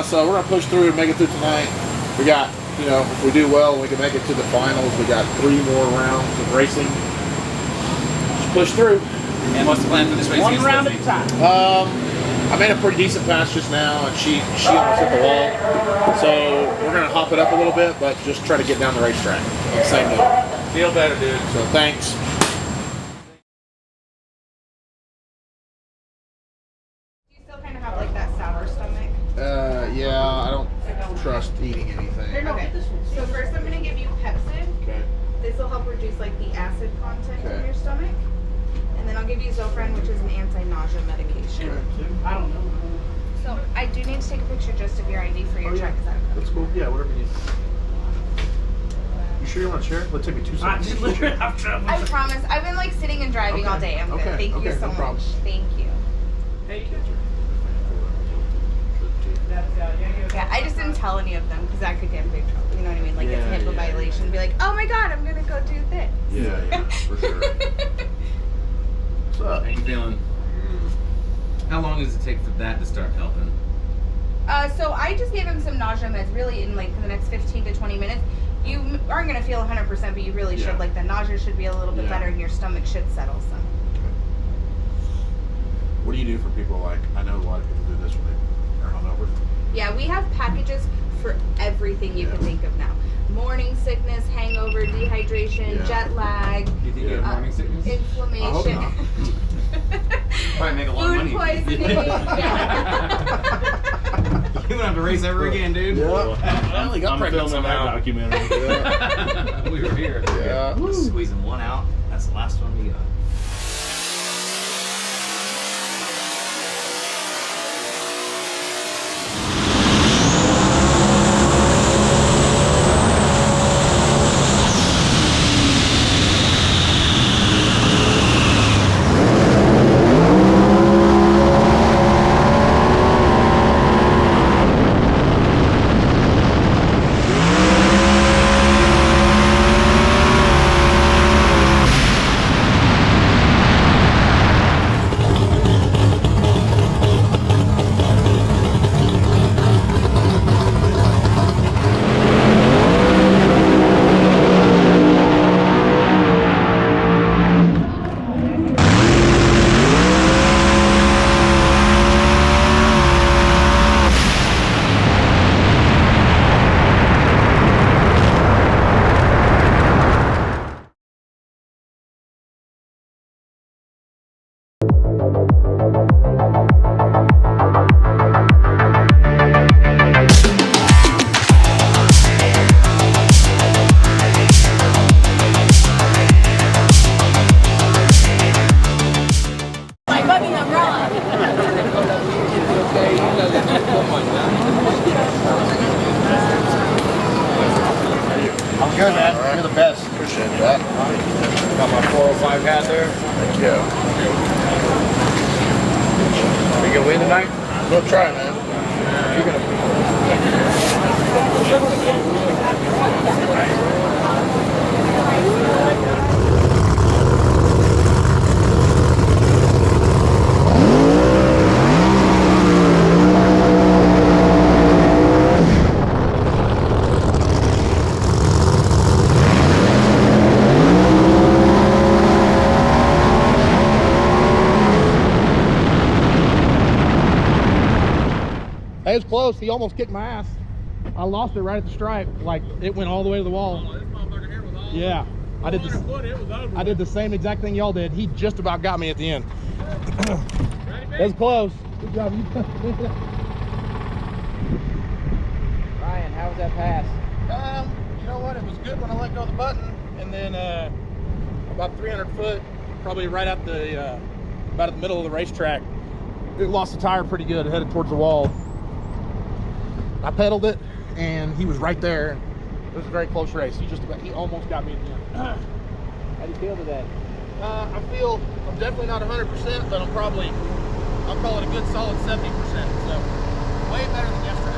So we're gonna push through and make it through tonight. We got, you know, if we do well, we can make it to the finals. We got 3 more rounds of racing. Just push through. And what's the plan for this race? One round at a time. I made a pretty decent pass just now, and she almost hit the wall. So we're gonna hop it up a little bit, but just try to get down the racetrack on the same note. Feel better, dude. So thanks. Do you still kind of have like that sour stomach? Yeah, I don't trust eating anything. Okay. So first I'm gonna give you Pepsid. Okay. This will help reduce like the acid content in Okay. your stomach. And then I'll give you Zofran, which is an anti-nausea medication. I don't know. So I do need to take a picture just of your ID for your check. Is that okay? That's cool. Yeah, whatever you need. You sure you want to share? It'll take me 2 I seconds. just literally have trouble. I promise. I've been like sitting and driving all day. I'm good. Okay. Thank you so no much. problem. Thank you. Hey, Yeah, I just didn't tell any of them because that could get in big trouble. You know what I mean? Like it's a Yeah, HIPAA yeah. violation. Be like, oh my god, I'm gonna go do this. Yeah, for sure. What's up? How you feeling? How long does it take for that to start helping? So I just gave him some nausea meds. Really, in like for the next 15 to 20 minutes, you aren't gonna feel 100%, but you really should. Like the nausea should be a little bit better, and your stomach should settle some. What do you do for people like, I know a lot of people do this when they're hungover. Yeah, we have packages for everything you can think of now. Morning sickness, hangover, dehydration, jet lag. Do you think you have morning sickness? Inflammation. I hope not. Probably make a lot of Food money. poisoning. You won't have to race ever again, dude. Yeah. I only got pregnant somehow. Documentary. Yeah. We were here. Yeah. Just squeezing one out. That's the last one we got. I'm good, man. You're the best. Appreciate that. Got my 405 hat there. Thank you. We gonna win tonight? We'll try, man. You're gonna. It was close. He almost kicked my ass. I lost it right at the stripe. Like it went all the way to the wall. Oh, this motherfucker here was all Yeah, I did this. foot, it was over. I did the same exact thing y'all did. He just about got me at the end. Ready, It was close. Good job. Ryan, how was that pass? You know what? It was good when I let go of the button, and then about 300 foot, probably right at the about at the middle of the racetrack, it lost the tire pretty good. It headed towards the wall. I pedaled it, and he was right there. It was a very close race. He almost got me at the end. How do you feel today? I'm definitely not 100%, but I'll call it a good solid 70%. So way better than yesterday.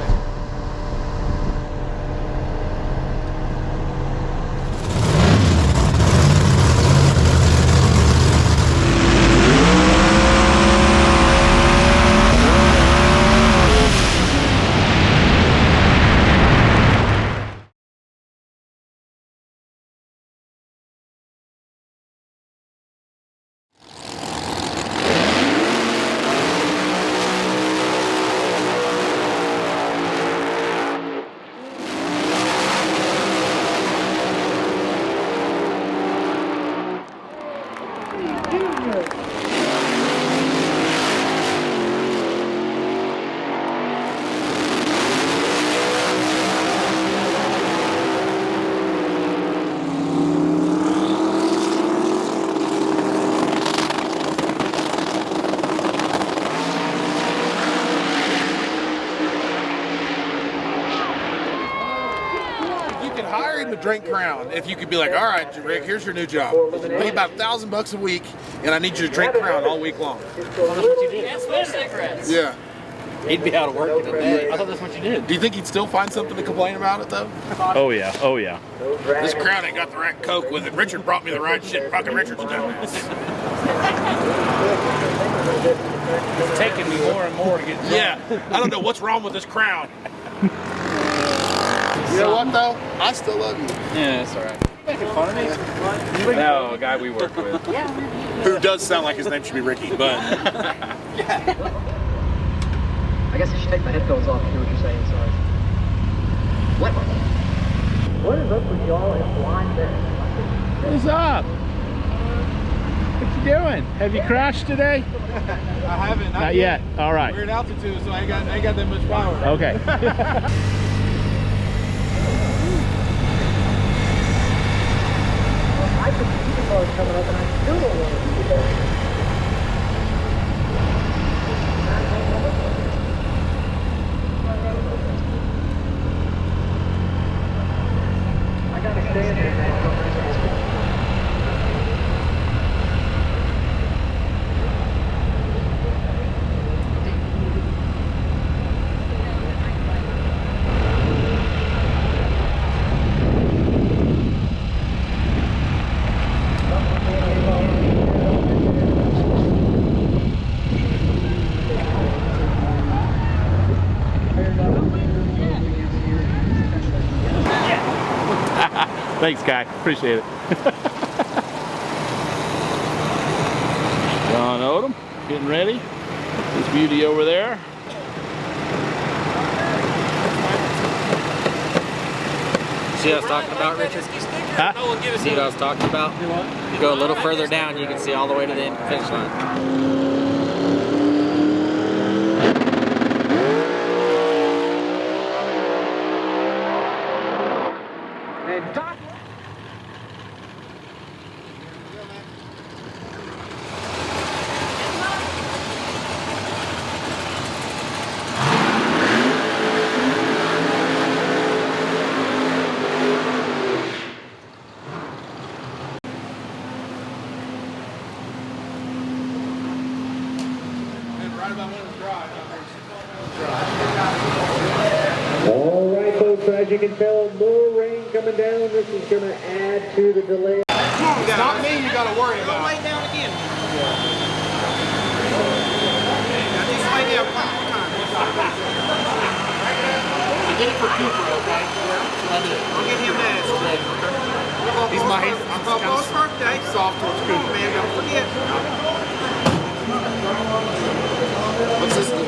hire him to drink Crown if you could be like, all right, Rick, here's your new job. Pay about $1,000 a week, and I need you to drink Crown all week long. That's what you did. And smoke cigarettes. Yeah. He'd be out of work in a day. I thought that's what you did. Do you think he'd still find something to complain about it, though? Oh yeah, oh yeah. This Crown ain't got the right Coke with it. Richard brought me the right shit. Fucking Richard's done this. It's taking me more and more to get drunk. Yeah. I don't know what's wrong with this Crown. You know what, though? I still love you. Yeah, that's all right. Making fun of me? No, a guy we work with. Who does sound like his name should be Ricky, but... I guess I should take my headphones off to hear what you're saying, sorry. What is up with y'all in blind bed? What's up? What you doing? Have you crashed today? I haven't. Not yet. All right. We're in altitude, so I ain't got that much power. Okay. I could see the cars coming up and I still don't want to be there. I gotta stay in there, man. Thanks, Guy. Appreciate it. John Odom, getting ready. This beauty over there. See what I was talking about, Richard? Huh? See what I was talking about? You go a little further down, you can see all the way to the finish line. All right, folks, as you can tell, more rain coming down. This is going to add to the delay. It's not me you gotta worry about. Lay down again. Now just lay down one more time. I did it for Cooper, okay? I did. I'll get him that. He's my... I'm Paul's birthday. Soft towards Come on, Cooper. man, don't forget. What's this do?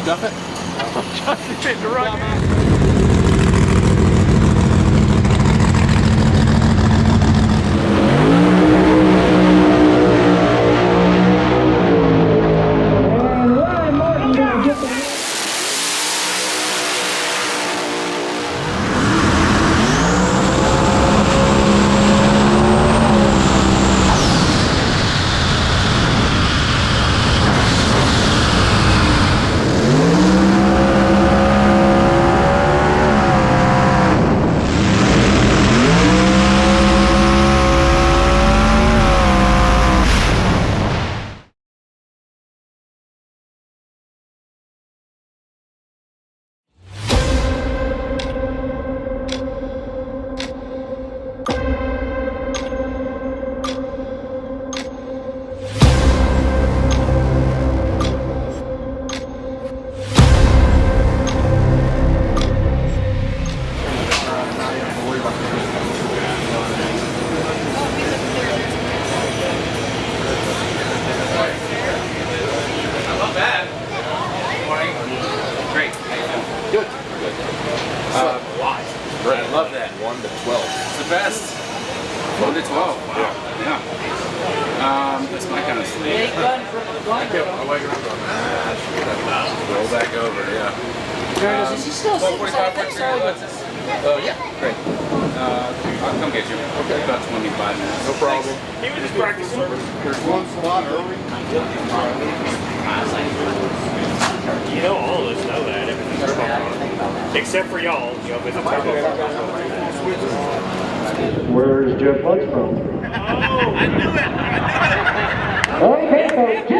Stuff it? 1 to 12. Wow. Yeah. That's my kind of sleep. Roll back over, yeah. Is he still 45 minutes? Oh, yeah. Great. I'll come get you. Okay. About 25 minutes. No problem. He was just practicing. There's one slot early. You know, all of us know that. Except for y'all. Y'all been Where's Jeff Lutz from? Oh, I knew it. Okay, folks.